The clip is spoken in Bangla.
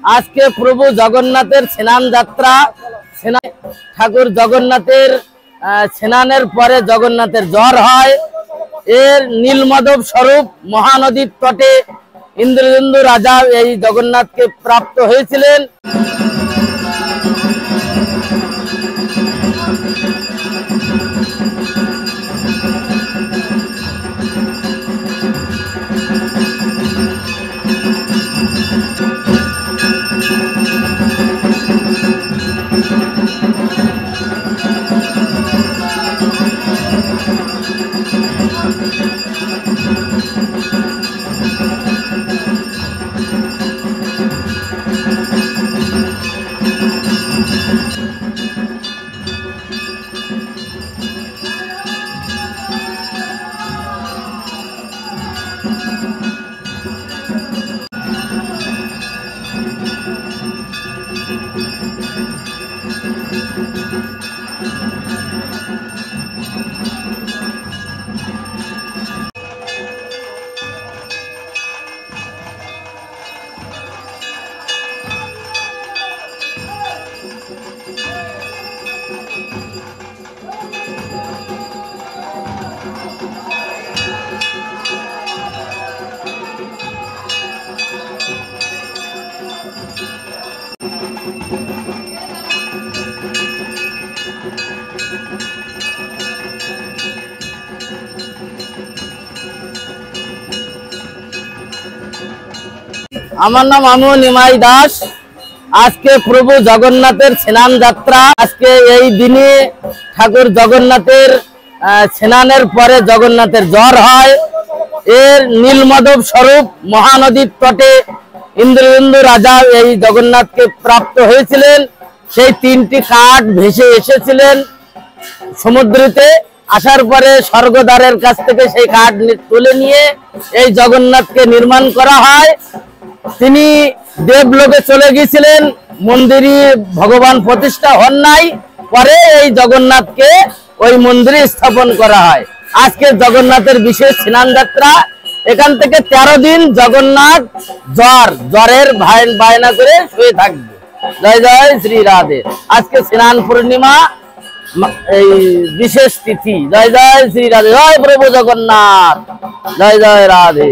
आज के प्रभु जगन्नाथेर स्नान यात्रा ठाकुर जगन्नाथेर स्नानेर परे जगन्नाथेर ज्वर हय। एर नीलमाधव स्वरूप महानदीर तटे इंद्रदुम्न राजा এই जगन्नाथকে प्राप्त হয়েছিলেন। আমার নাম আমু নিমাই দাস। আজকে প্রভু জগন্নাথের স্নান যাত্রা। আজকে এই দিনে ঠাকুর জগন্নাথের স্নানের পরে জগন্নাথের জ্বর হয়। এর নীলমাধব স্বরূপ মহানদীর তটে ইন্দ্রদুম্ন রাজা এই জগন্নাথকে প্রাপ্ত হয়েছিলেন। সেই তিনটি কাঠ ভেসে এসেছিলেন সমুদ্রেতে। আসার পরে স্বর্গদ্বারের কাছ থেকে সেই কাঠ তুলে নিয়ে এই জগন্নাথকে নির্মাণ করা হয়। তিনি দেবলোকে চলে গিয়েছিলেন, মন্দিরে ভগবান প্রতিষ্ঠা হন নাই। পরে এই জগন্নাথকে ওই মন্দিরে স্থাপন করা হয়। আজকে জগন্নাথের বিশেষ স্নান যাত্রা। এখান থেকে 13 দিন জগন্নাথ জ্বরের বায়না করে শুয়ে থাকবে। জয় জয় শ্রী রাধে। আজকে স্নান পূর্ণিমা এই বিশেষ তিথি। জয় জয় শ্রী রাধে। জয় প্রভু জগন্নাথ। জয় জয় রাধে।